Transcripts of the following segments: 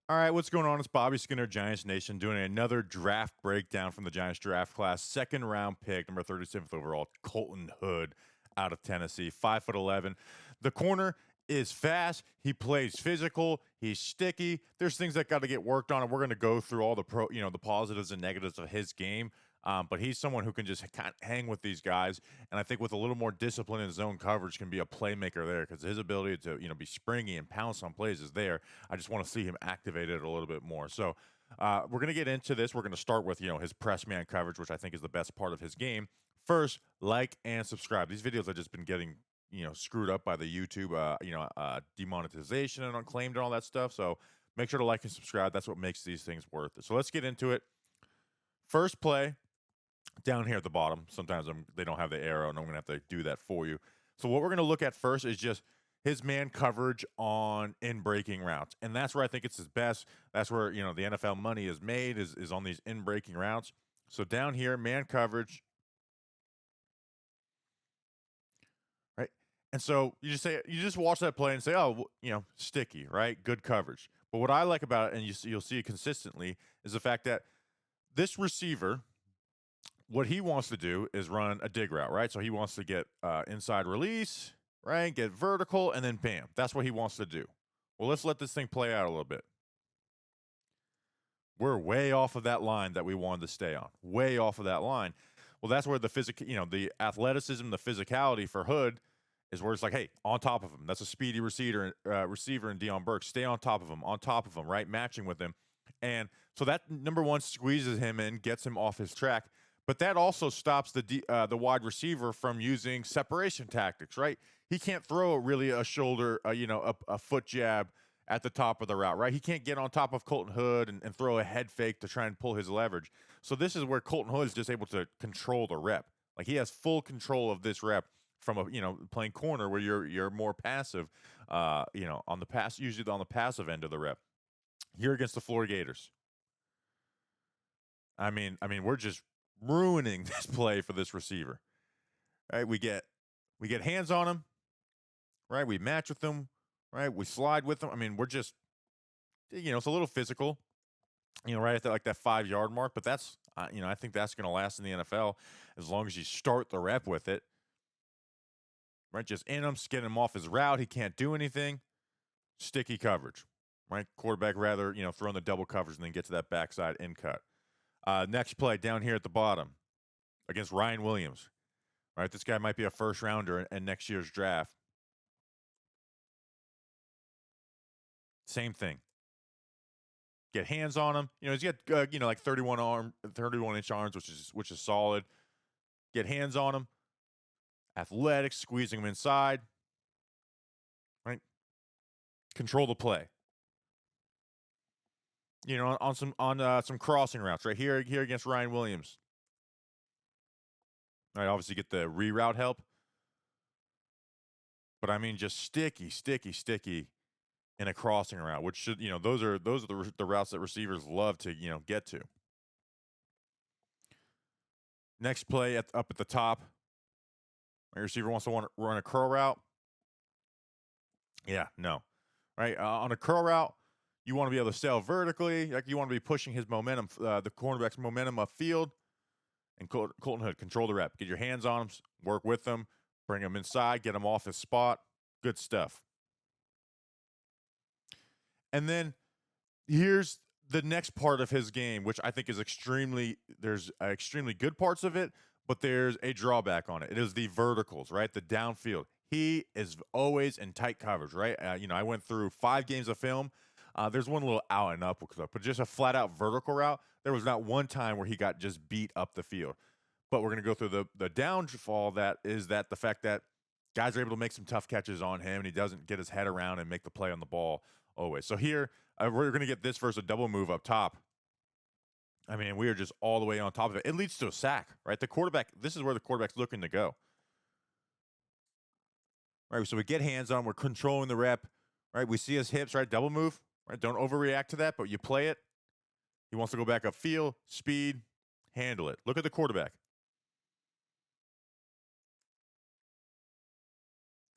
All right, what's going on? It's Bobby Skinner, Giants Nation, doing another draft breakdown from the Giants draft class. Second round pick, number 37th overall, COlton Hood out of Tennessee, 5'11". The corner is fast. He plays physical. He's sticky. There's things that got to get worked on, and we're going to go through all the positives and negatives of his game. But he's someone who can just kind of hang with these guys, and I think with a little more discipline in zone coverage can be a playmaker there because his ability to be springy and pounce on plays is there. I just want to see him activated a little bit more. So we're going to get into this. We're going to start with his press man coverage, which I think is the best part of his game. First, like and subscribe. These videos have just been getting screwed up by the YouTube demonetization and unclaimed and all that stuff. So make sure to like and subscribe. That's what makes these things worth it. So let's get into it. First play down here at the bottom. Sometimes they don't have the arrow, and I'm going to have to do that for you. So what we're going to look at first is just his man coverage on in breaking routes, and that's where I think it's his best. That's where the NFL money is made is on these in breaking routes. So down here, man coverage, right? And so you just watch that play and say, oh, sticky, right? Good coverage. But what I like about it, and you'll see it consistently, is the fact that this receiver, what he wants to do is run a dig route, right? So he wants to get inside release, right? Get vertical, and then bam. That's what he wants to do. Well, let's let this thing play out a little bit. We're way off of that line that we wanted to stay on. Way off of that line. Well, that's where the athleticism, the physicality for Hood is where it's like, hey, on top of him. That's a speedy receiver in Dion Burke. Stay on top of him, right? Matching with him. And so that number one squeezes him in, gets him off his track. But that also stops the wide receiver from using separation tactics, right? He can't throw really a shoulder, a foot jab at the top of the route, right? He can't get on top of COlton Hood and throw a head fake to try and pull his leverage. So this is where COlton Hood is just able to control the rep. Like he has full control of this rep from playing corner where you're more passive, on the pass, usually on the passive end of the rep. Here against the Florida Gators. I mean, we're just ruining this play for this receiver. Right? We get hands on him, right? We match with him, right? We slide with him. I mean, we're just it's a little physical, right at that 5 yard mark, but that's I think that's going to last in the NFL as long as you start the rep with it. Right? Just in him, getting him off his route. He can't do anything. Sticky coverage. Right? Quarterback rather, throwing the double coverage and then get to that backside in cut. Next play down here at the bottom against Ryan Williams. Right, this guy might be a first rounder in next year's draft. Same thing. Get hands on him. He's got like 31-inch arms, which is solid. Get hands on him. Athletic, squeezing him inside. Right, control the play. On some crossing routes right here against Ryan Williams. All right, obviously get the reroute help. But I mean, just sticky in a crossing route, which should, those are the routes that receivers love to, get to. Next play up at the top, my receiver wants to run a curl route. Yeah, no, right on a curl route, you want to be able to sail vertically, like you want to be pushing his momentum, the cornerback's momentum upfield. And COlton Hood, control the rep, get your hands on him, work with him, bring him inside, get him off his spot. Good stuff. And then here's the next part of his game, which I think is there's extremely good parts of it, but there's a drawback on it. It is the verticals, right? The downfield. He is always in tight coverage, right? I went through 5 games of film. There's one little out and up, but just a flat out vertical route. There was not one time where he got just beat up the field. But we're going to go through the downfall that is that the fact that guys are able to make some tough catches on him and he doesn't get his head around and make the play on the ball always. So here, we're going to get this versus a double move up top. I mean, we are just all the way on top of it. It leads to a sack, right? This is where the quarterback's looking to go. Right, so we get hands on, we're controlling the rep, right? We see his hips, right? Double move, right? Don't overreact to that, but you play it. He wants to go back upfield, speed, handle it. Look at the quarterback.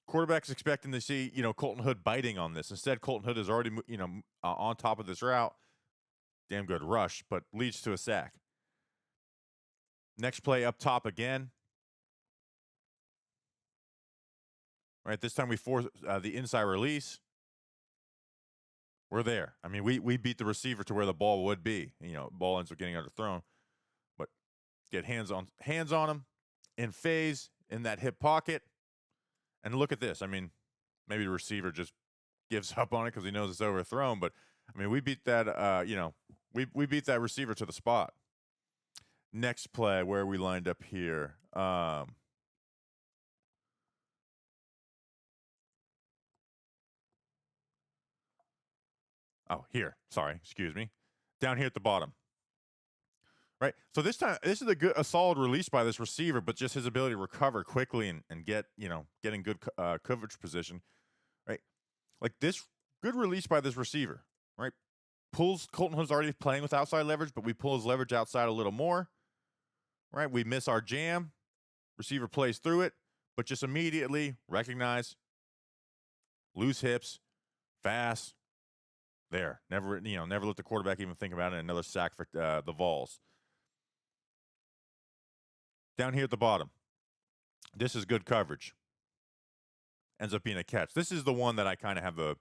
quarterback's expecting to see, COlton Hood biting on this. Instead, COlton Hood is already, on top of this route. Damn good rush, but leads to a sack. Next play up top again. Right, this time we force the inside release. We're there. I mean, we beat the receiver to where the ball would be. Ball ends up getting underthrown, but get hands on him in phase in that hip pocket. And look at this. I mean, maybe the receiver just gives up on it because he knows it's overthrown. But I mean, we beat that. We beat that receiver to the spot. Next play, where we lined up here. Here. Sorry, excuse me. Down here at the bottom. Right. So this time, this is a solid release by this receiver, but just his ability to recover quickly and get in good coverage position. Right. Like this good release by this receiver. Right. COlton Hood's already playing with outside leverage, but we pull his leverage outside a little more. Right. We miss our jam. Receiver plays through it, but just immediately recognize loose hips, fast. There. Never let the quarterback even think about it. Another sack for the Vols. Down here at the bottom. This is good coverage. Ends up being a catch. This is the one that I kind of have the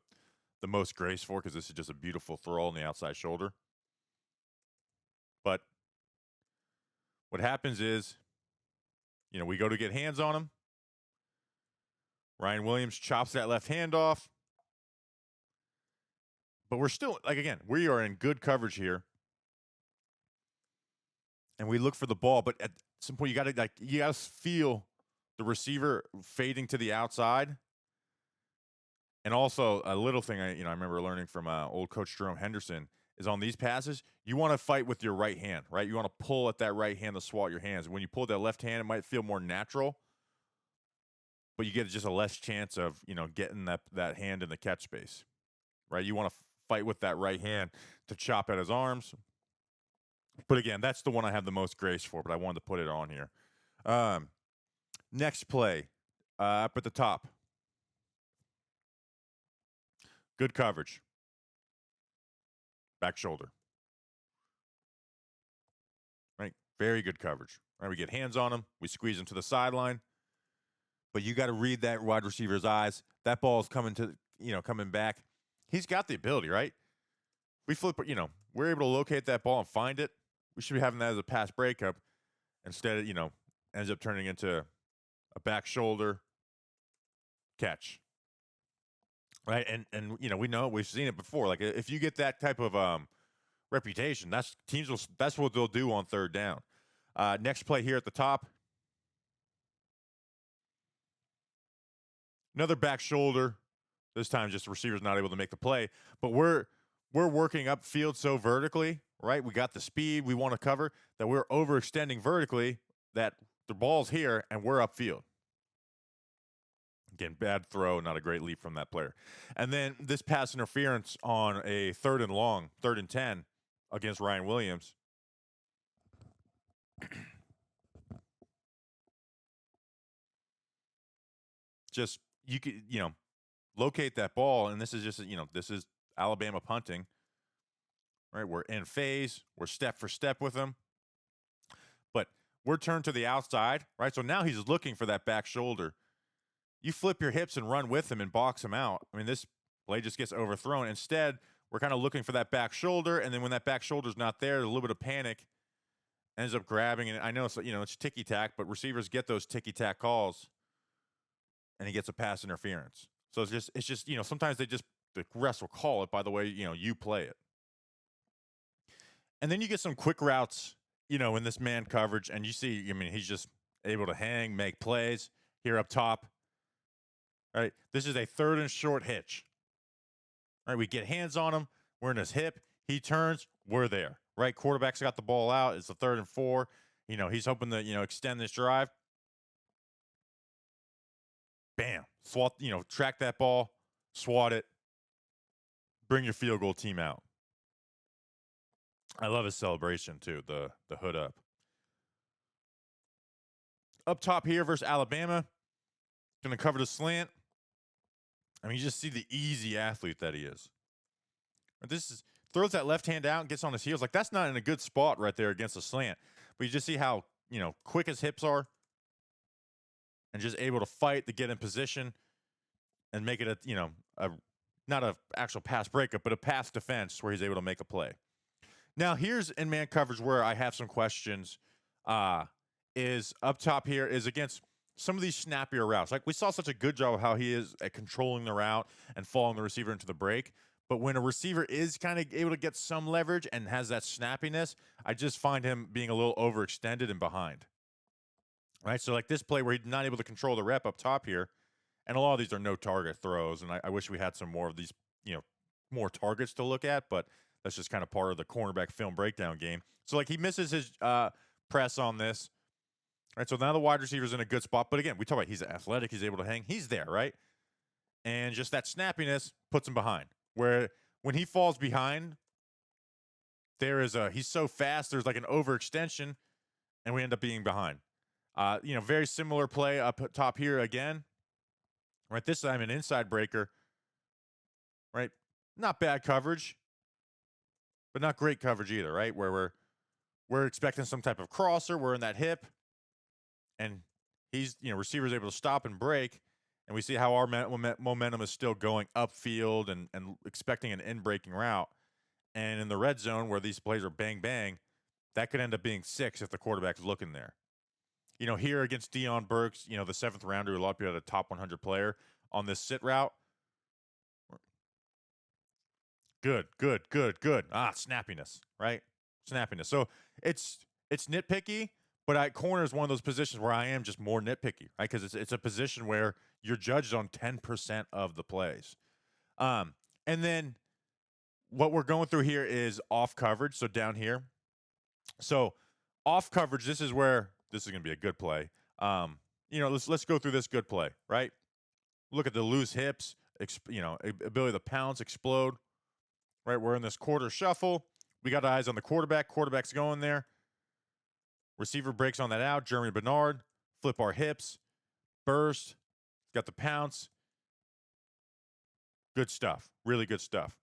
most grace for because this is just a beautiful throw on the outside shoulder. But what happens is, we go to get hands on him. Ryan Williams chops that left hand off. But we're still, we are in good coverage here. And we look for the ball, but at some point you gotta feel the receiver fading to the outside. And also a little thing I remember learning from old coach Jerome Henderson is on these passes, you want to fight with your right hand, right? You want to pull at that right hand to swat your hands. And when you pull that left hand, it might feel more natural, but you get just a less chance of, getting that hand in the catch space, right? You want to fight with that right hand to chop at his arms. But again, that's the one I have the most grace for, but I wanted to put it on here. Next play, up at the top. Good coverage. Back shoulder. Right? Very good coverage. Right? We get hands on him. We squeeze him to the sideline. But you got to read that wide receiver's eyes. That ball is coming back. He's got the ability, right? We flip, we're able to locate that ball and find it. We should be having that as a pass breakup. Instead, ends up turning into a back shoulder catch. Right. And we know we've seen it before. Like if you get that type of reputation, that's what they'll do on third down. Next play here at the top. Another back shoulder. This time just the receiver's not able to make the play. But we're working upfield so vertically, right? We got the speed we want to cover that we're overextending vertically that the ball's here and we're upfield. Again, bad throw, not a great leap from that player. And then this pass interference on a 3rd and 10 against Ryan Williams. Just, you could, locate that ball, and this is just, this is Alabama punting, right? We're in phase, we're step for step with them, but we're turned to the outside, right? So now he's looking for that back shoulder. You flip your hips and run with him and box him out. I mean, this play just gets overthrown. Instead, we're kind of looking for that back shoulder, and then when that back shoulder's not there, a little bit of panic ends up grabbing, and I know it's ticky-tack, but receivers get those ticky-tack calls, and he gets a pass interference. So it's just sometimes the refs will call it by the way you play it. And then you get some quick routes, in this man coverage, and you see, he's just able to hang, make plays here up top. All right, this is a 3rd and short hitch. All right, we get hands on him. We're in his hip. He turns. We're there. Right, quarterback's got the ball out. It's the 3rd and 4. He's hoping to extend this drive. Bam, swat. Track that ball, swat it. Bring your field goal team out. I love his celebration too. The hood up. Up top here versus Alabama. Going to cover the slant. I mean, you just see the easy athlete that he is. This is throws that left hand out and gets on his heels. Like, that's not in a good spot right there against a slant. But you just see how, quick his hips are and just able to fight to get in position and make it a not a actual pass breakup, but a pass defense where he's able to make a play. Now, here's in man coverage where I have some questions. Is up top here is against some of these snappier routes. Like, we saw such a good job of how he is at controlling the route and following the receiver into the break. But when a receiver is kind of able to get some leverage and has that snappiness, I just find him being a little overextended and behind. Right? So, like this play where he's not able to control the rep up top here, and a lot of these are no target throws, and I wish we had some more of these, more targets to look at, but that's just kind of part of the cornerback film breakdown game. So, like, he misses his press on this. Right? So now the wide receiver's in a good spot. But again, we talk about he's athletic, he's able to hang. He's there, right? And just that snappiness puts him behind. Where when he falls behind, he's so fast, there's like an overextension, and we end up being behind. Very similar play up top here again. Right, this time an inside breaker. Right, not bad coverage, but not great coverage either. Right, where we're expecting some type of crosser, we're in that hip, and he's receiver's able to stop and break, and we see how our momentum is still going upfield and expecting an in-breaking route. And in the red zone where these plays are bang, bang, that could end up being 6 if the quarterback's looking there. Here against Deion Burks, the 7th rounder, a lot of people had a top 100 player on this sit route. Good. Snappiness, right? Snappiness. So it's nitpicky, but corner is one of those positions where I am just more nitpicky, right? Because it's a position where you're judged on 10% of the plays. And then what we're going through here is off coverage. So down here. So off coverage, this is where this is going to be a good play. Let's go through this good play, right? Look at the loose hips, ability to pounce, explode, right? We're in this quarter shuffle. We got eyes on the quarterback. Quarterback's going there. Receiver breaks on that out. Jeremy Bernard, flip our hips, burst, got the pounce. Good stuff. Really good stuff.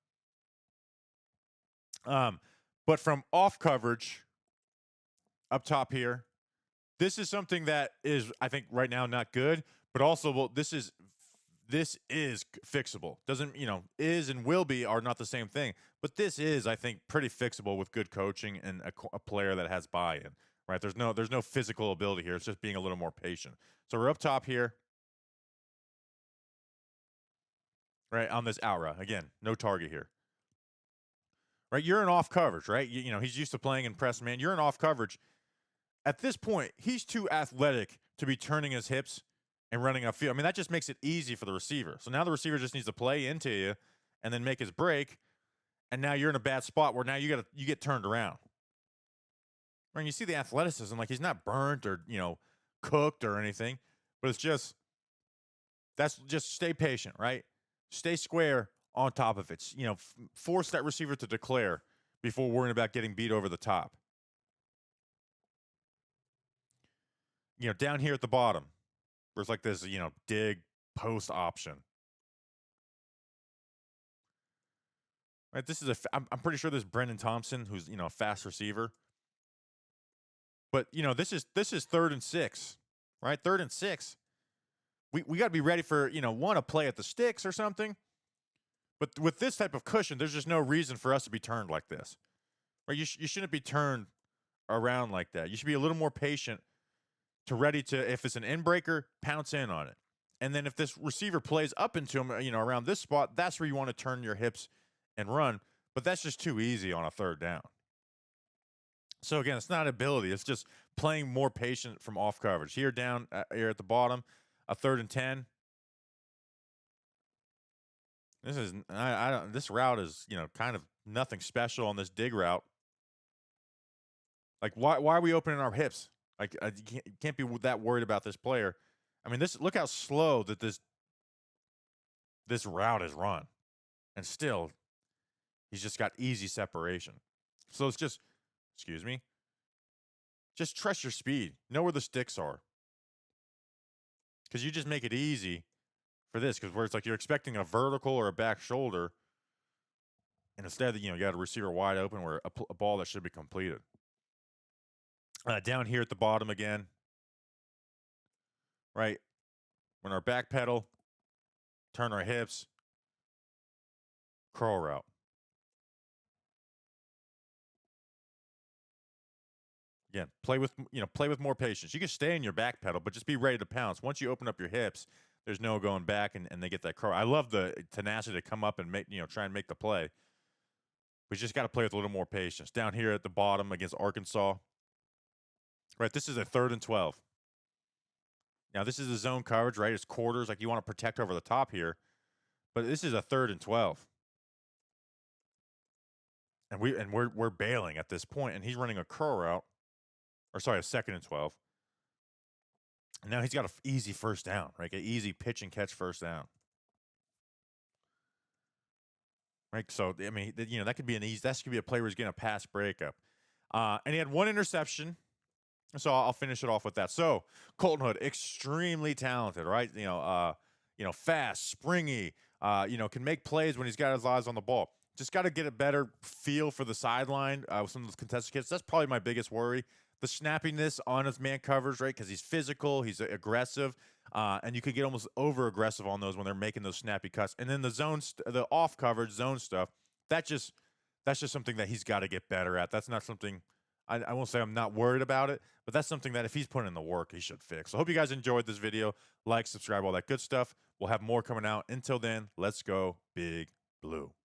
But from off coverage up top here, this is something that is, I think, right now not good, but also, this is fixable. Doesn't, is and will be are not the same thing, but this is, I think, pretty fixable with good coaching and a player that has buy-in, right? There's no physical ability here. It's just being a little more patient. So we're up top here, right, on this out route. Again, no target here. Right, you're in off coverage, right? He's used to playing in press man. You're in off coverage. At this point, he's too athletic to be turning his hips and running upfield. I mean, that just makes it easy for the receiver. So now the receiver just needs to play into you and then make his break. And now you're in a bad spot where now you get turned around. Right, and you see the athleticism, like he's not burnt or, cooked or anything, but it's just stay patient, right? Stay square on top of it. Force that receiver to declare before worrying about getting beat over the top. Down here at the bottom, there's like this, dig post option. Right, this is I'm pretty sure this is Brendan Thompson, who's a fast receiver. But this is 3rd and 6, right? 3rd and 6. We got to be ready for a play at the sticks or something. But with this type of cushion, there's just no reason for us to be turned like this. Right? You shouldn't be turned around like that. You should be a little more patient ready to, if it's an in breaker, pounce in on it. And then if this receiver plays up into him, around this spot, that's where you want to turn your hips and run. But that's just too easy on a 3rd down. So again, it's not ability. It's just playing more patient from off coverage. Here down here at the bottom, a 3rd and 10. This route is, kind of nothing special on this dig route. Like, why are we opening our hips? Like, you can't be that worried about this player. I mean, look how slow that this route is run, and still, he's just got easy separation. So it's just, just trust your speed. Know where the sticks are, because you just make it easy for this, because where it's like you're expecting a vertical or a back shoulder, and instead, you got a receiver wide open where a ball that should be completed. Down here at the bottom again, right? When our back pedal, turn our hips, curl route. Again, play with more patience. You can stay in your back pedal, but just be ready to pounce. Once you open up your hips, there's no going back, and they get that curl. I love the tenacity to come up and try and make the play. We just got to play with a little more patience. Down here at the bottom against Arkansas, right? This is a 3rd and 12. Now this is a zone coverage, right? It's quarters, like you want to protect over the top here, but this is a 3rd and 12. And we're bailing at this point, and he's running a curl route, or sorry, a 2nd and 12. And now he's got an easy first down, right? An easy pitch and catch first down. Right. So I mean, that could be that could be a play where he's getting a pass breakup. And he had 1 interception. So I'll finish it off with that. So COlton Hood, extremely talented, right? Fast, springy, can make plays when he's got his eyes on the ball. Just got to get a better feel for the sideline with some of those contested kicks. That's probably my biggest worry. The snappiness on his man coverage, right? Because he's physical, he's aggressive, and you could get almost over aggressive on those when they're making those snappy cuts. And then the off coverage zone stuff, that's just something that he's got to get better at. That's not something I won't say I'm not worried about it, but that's something that if he's putting in the work, he should fix. So I hope you guys enjoyed this video. Like, subscribe, all that good stuff. We'll have more coming out. Until then, let's go Big Blue.